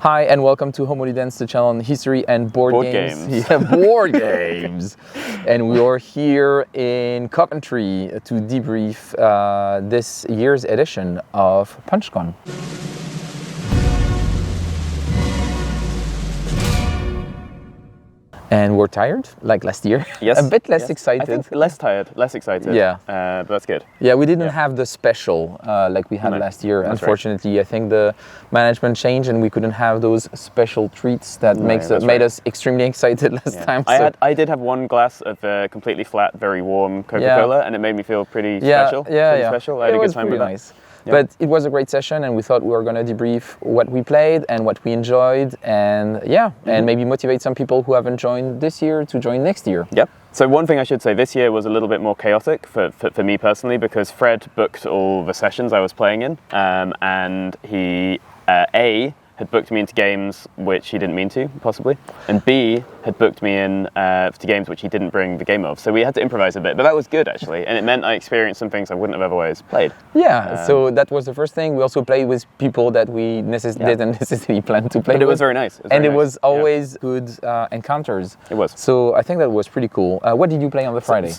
Hi and welcome to Homo Ludens, the channel on history and board games. Yeah, board games. And we are here in Coventry to debrief this year's edition of PunchCon. And we're tired, like last year. Yes. A bit less excited. I think less tired, less excited. Yeah. But that's good. Yeah, we didn't have the special like we had last year. That's Unfortunately, right. I think the management changed and we couldn't have those special treats that made us extremely excited last time. So. I did have one glass of completely flat, very warm Coca-Cola, and it made me feel pretty special. Special. I had a good time with nice. Yep. But it was a great session, and we thought we were going to debrief what we played and what we enjoyed, and and maybe motivate some people who haven't joined this year to join next year. Yep. So one thing I should say, this year was a little bit more chaotic for me personally, because Fred booked all the sessions I was playing in, and he had booked me into games which he didn't mean to, possibly, and B had booked me in to games which he didn't bring the game of. So we had to improvise a bit, but that was good actually, and it meant I experienced some things I wouldn't have otherwise played. Yeah, so that was the first thing. We also played with people that we didn't necessarily plan to play with. But it was very nice. It was always good encounters. It was. So I think that was pretty cool. What did you play on the Friday?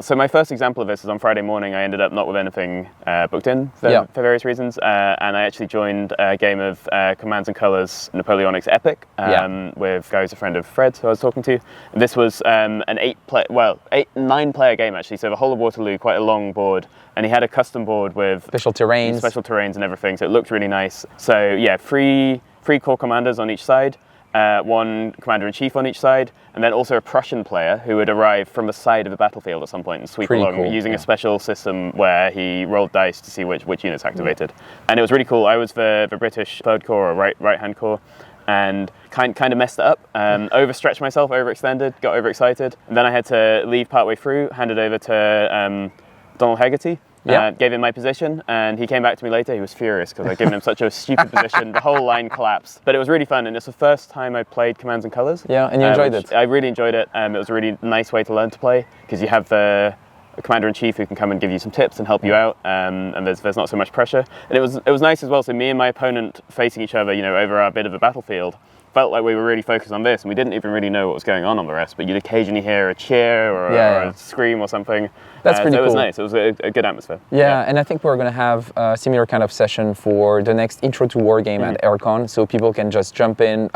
So my first example of this is on Friday morning. I ended up not with anything booked in for various reasons, and I actually joined a game of Commands and Colours Napoleonics Epic with a guy who's a friend of Fred's who I was talking to. And this was an 9-player game actually, so the whole of Waterloo, quite a long board, and he had a custom board with special terrains and everything, so it looked really nice. So yeah, three core commanders on each side, one commander-in-chief on each side, and then also a Prussian player who would arrive from the side of the battlefield at some point and sweep along using a special system where he rolled dice to see which units activated. And it was really cool. I was the British third corps or right-hand corps, and kind of messed it up, overstretched myself, overextended, got overexcited, and then I had to leave partway through, handed over to Donald Hegarty. Gave him my position, and he came back to me later. He was furious because I'd given him such a stupid position. The whole line collapsed. But it was really fun, and it's the first time I played Commands and Colours. Yeah, and you enjoyed it. I really enjoyed it. It was a really nice way to learn to play, because you have the commander-in-chief who can come and give you some tips and help you out, and there's not so much pressure. And it was nice as well. So me and my opponent facing each other, over our bit of a battlefield, felt like we were really focused on this, and we didn't even really know what was going on the rest, but you'd occasionally hear a cheer or a scream or something. That's pretty cool. It was nice. It was a good atmosphere. Yeah, and I think we're going to have a similar kind of session for the next Intro to Wargame at Aircon, so people can just jump in,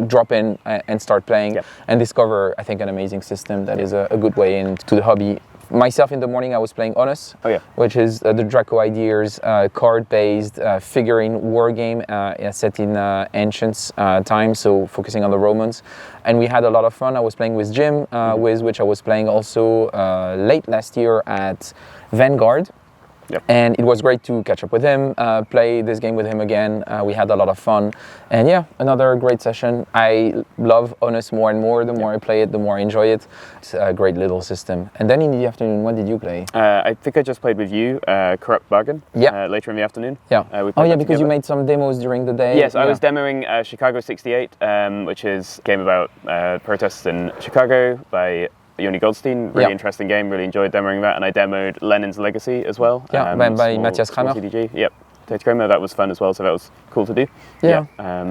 drop in, and start playing and discover, I think, an amazing system that is a good way into the hobby. Myself, in the morning, I was playing Onus, which is the Draco Ideas card-based figurine wargame set in ancient times, so focusing on the Romans. And we had a lot of fun. I was playing with Jim, with which I was playing also late last year at Vanguard. And it was great to catch up with him, play this game with him again. We had a lot of fun. And another great session. I love Honest more and more. The more I play it, the more I enjoy it. It's a great little system. And then in the afternoon, what did you play? I think I just played with you, Corrupt Bargain, later in the afternoon. Because you made some demos during the day. Yes, I was demoing Chicago 68, which is a game about protests in Chicago by Yoni Goldstein. Really interesting game, really enjoyed demoing that, and I demoed Lenin's Legacy as well. By Matthias Kramer. CDG. Yep. Kramer, that was fun as well, so that was cool to do. I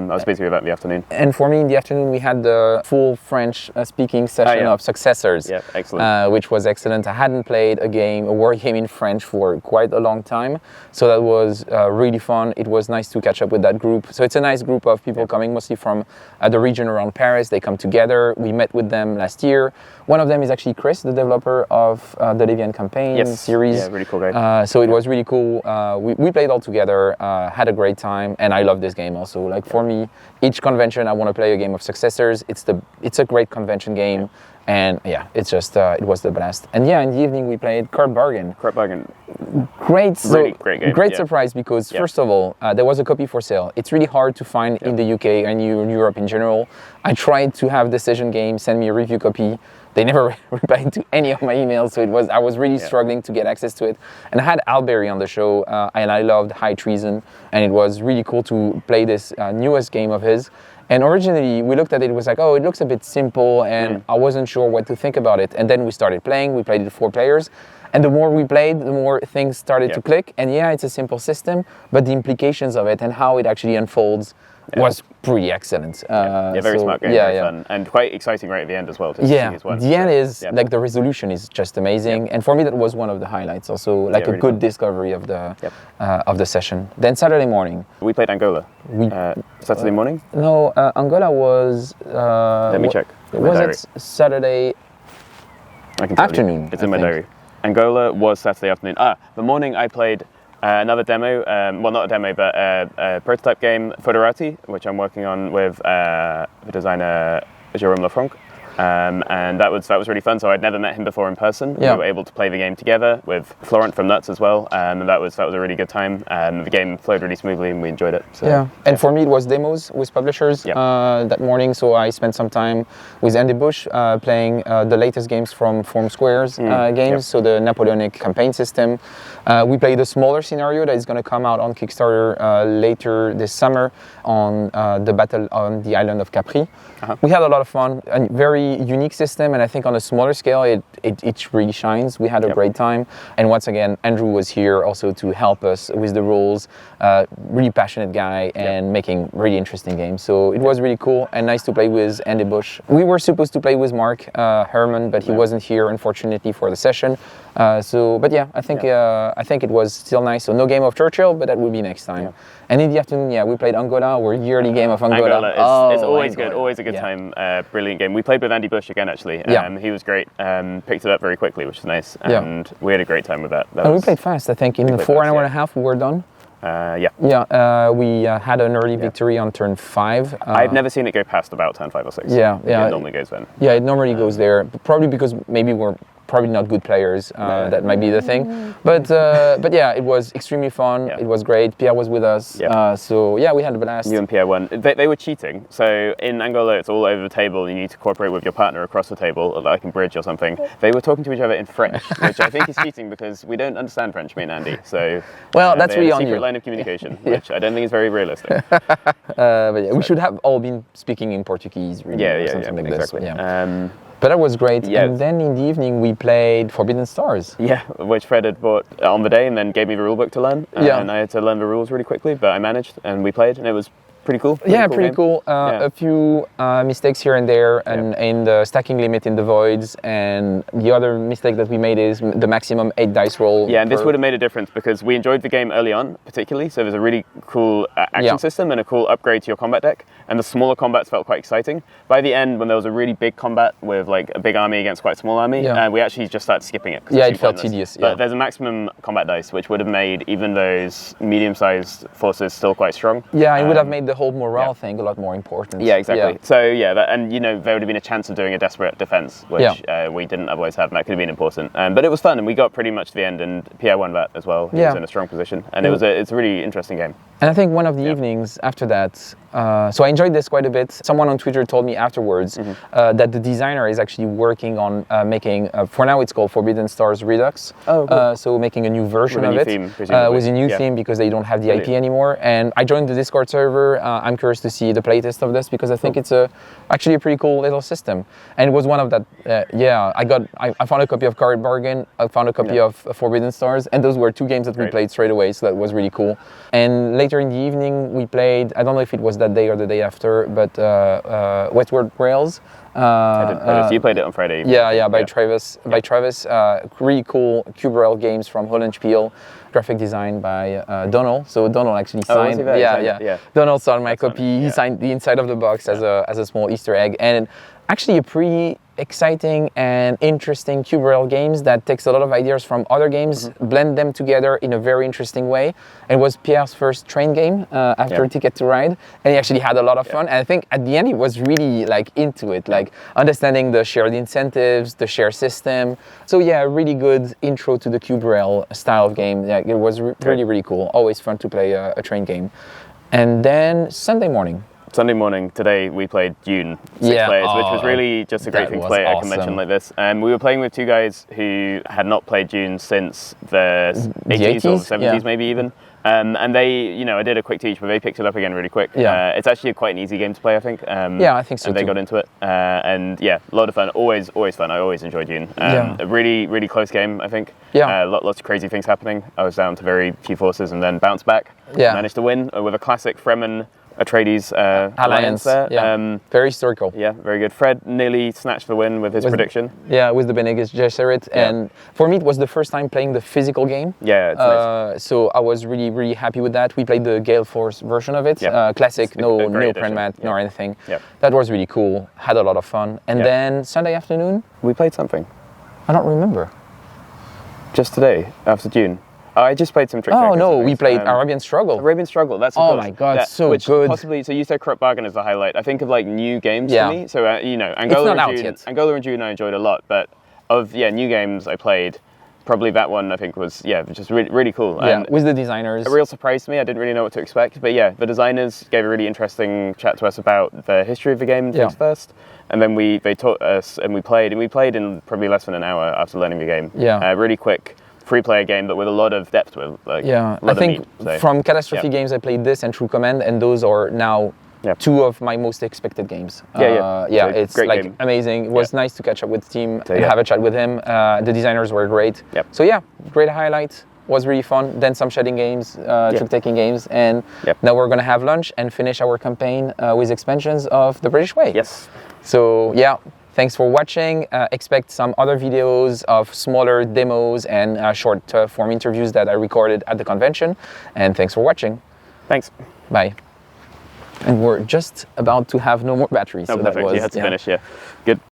was busy with that in the afternoon. And for me, in the afternoon, we had the full French-speaking session of Successors, excellent. Which was excellent. I hadn't played a war game in French for quite a long time, so that was really fun. It was nice to catch up with that group. So it's a nice group of people coming mostly from the region around Paris. They come together. We met with them last year. One of them is actually Chris, the developer of the Levian Campaign series. Yeah, really cool guy. So it was really cool. We played all together. Had a great time, and I love this game also. Like for me, each convention I want to play a game of Successors. It's a great convention game, and it's just it was the blast. And in the evening we played Corrupt Bargain. Great game. Great surprise, because first of all, there was a copy for sale. It's really hard to find in the UK and in Europe in general. I tried to have Decision Games send me a review copy. They never replied to any of my emails, so I was really struggling to get access to it. And I had Al Berry on the show, and I loved High Treason, and it was really cool to play this newest game of his. And originally, we looked at it was like, it looks a bit simple, and I wasn't sure what to think about it. And then we started playing. We played it 4 players. And the more we played, the more things started to click. And it's a simple system, but the implications of it and how it actually unfolds was pretty excellent. Very smart game, very fun, and quite exciting right at the end as well. To see his work. The end is like the resolution is just amazing, and for me that was one of the highlights. Also, like a really good discovery of the session. Then Saturday morning, we played Angola. Saturday morning? No, Angola was. Let me check. Was it Saturday afternoon? It's in my diary. Angola was Saturday afternoon. The morning I played another demo, well not a demo, but a prototype game, Foderati, which I'm working on with the designer Jérôme Lafranc. And that was really fun. So I'd never met him before in person. We were able to play the game together with Florent from Nuts as well, and that was a really good time. The game flowed really smoothly, and we enjoyed it. So, and for me, it was demos with publishers that morning. So I spent some time with Andy Bush playing the latest games from Form Square's games. So the Napoleonic campaign system. We played a smaller scenario that is going to come out on Kickstarter later this summer on the battle on the island of Capri. We had a lot of fun and very unique system, and I think on a smaller scale it really shines. We had a great time, and once again Andrew was here also to help us with the rules. Really passionate guy and making really interesting games, so it was really cool and nice to play with Andy Bush. We were supposed to play with Mark Herman, but he wasn't here unfortunately for the session. I think it was still nice. So no game of Churchill, but that will be next time. And in the afternoon, we played Angola, our yearly game of Angola. It's always good, always a good time. Brilliant game. We played with Andy Bush again, actually. He was great. Picked it up very quickly, which is nice. And we had a great time with that. We played fast. I think in 4 hours and a half we were done. We had an early victory on turn 5. I've never seen it go past about turn 5 or 6. It normally goes then. Yeah, it normally goes there. Probably because maybe we're probably not good players. That might be the thing. But it was extremely fun. It was great. Pierre was with us. We had a blast. You and Pierre won. They were cheating. So in Angola, it's all over the table. You need to cooperate with your partner across the table, like in bridge or something. They were talking to each other in French, which I think is cheating because we don't understand French, me and Andy. So that's really on you. Secret line of communication, which I don't think is very realistic. We should have all been speaking in Portuguese, really, or something like exactly. this. But that was great. And then in the evening we played Forbidden Stars. Which Fred had bought on the day and then gave me the rule book to learn. And I had to learn the rules really quickly, but I managed and we played and it was pretty cool. Pretty cool. A few mistakes here and there, and in the stacking limit in the voids, and the other mistake that we made is the maximum 8 dice roll. And this would have made a difference because we enjoyed the game early on, particularly. So there's a really cool action system and a cool upgrade to your combat deck, and the smaller combats felt quite exciting. By the end, when there was a really big combat with like a big army against quite a small army, we actually just started skipping it. It felt tedious. But there's a maximum combat dice, which would have made even those medium-sized forces still quite strong. It would have made the whole morale thing a lot more important. Exactly. So there would have been a chance of doing a desperate defense, which we didn't otherwise have, and that could have been important. But it was fun, and we got pretty much to the end, and Pierre won that as well. He was in a strong position, and it's a really interesting game. And I think one of the evenings after that, so I enjoyed this quite a bit. Someone on Twitter told me afterwards that the designer is actually working on making, for now it's called Forbidden Stars Redux. So making a new version of it with a new theme because they don't have the IP anymore. And I joined the Discord server. I'm curious to see the playtest of this because I think it's actually a pretty cool little system. And it was one of that, I found a copy of Card Bargain, I found a copy of Forbidden Stars, and those were 2 games that we played straight away, so that was really cool. And later in the evening, we played, I don't know if it was that day or the day after, but Westward Rails. So you played it on Friday evening. By Travis. Really cool Cube Rail games from Holland Spiel. Graphic design by Donald. So Donald actually signed. Donald signed my copy. He signed the inside of the box as a small Easter egg, and actually a pretty exciting and interesting Cube Rail games that takes a lot of ideas from other games, blend them together in a very interesting way. It was Pierre's first train game after Ticket to Ride, and he actually had a lot of fun. And I think at the end he was really like into it, like understanding the shared incentives, the share system. So a really good intro to the Cube Rail style of game. It was really, really cool. Always fun to play a train game. And then Sunday morning, today we played Dune, 6 players, which was really just a great thing to play at a convention like this. And we were playing with 2 guys who had not played Dune since the 80s or 70s maybe even. And they, I did a quick teach, but they picked it up again really quick. It's actually quite an easy game to play, I think. I think so and they got into it. A lot of fun. Always fun. I always enjoy Dune. A really, really close game, I think. Lots of crazy things happening. I was down to very few forces and then bounced back. Managed to win with a classic Fremen Atreides alliance there. Yeah. Very historical. Yeah, very good. Fred nearly snatched the win with his prediction. Yeah, with the Bene Gesserit. And for me, it was the first time playing the physical game. Yeah, it's nice. So I was really, really happy with that. We played the Gale Force version of it. Classic, no neoprene mat, nor anything. Yeah. That was really cool. Had a lot of fun. And then Sunday afternoon, we played something. I don't remember. Just today, after June. I just played some trick. Oh no, we played Arabian Struggle. Arabian Struggle, that's oh my god, so good. Possibly, so you said Corrupt Bargain as a highlight. I think of like new games for me. So Angola and June I enjoyed a lot, but of new games I played, probably that one I think was just really cool. And with the designers. A real surprise to me. I didn't really know what to expect, but the designers gave a really interesting chat to us about the history of the game first. And then they taught us and we played in probably less than an hour after learning the game. Really quick. Free-player game, but with a lot of depth. I think from Catastrophe Games, I played this and True Command, and those are now two of my most expected games. It's like game. Amazing. It was nice to catch up with the team and have a chat with him. The designers were great. So great highlight. Was really fun. Then some shedding games, trick-taking games, and now we're gonna have lunch and finish our campaign with expansions of the British Way. Yes. So thanks for watching. Expect some other videos of smaller demos and short form interviews that I recorded at the convention. And thanks for watching. Thanks. Bye. And we're just about to have no more batteries. Oh, so perfect. You had to finish, Good.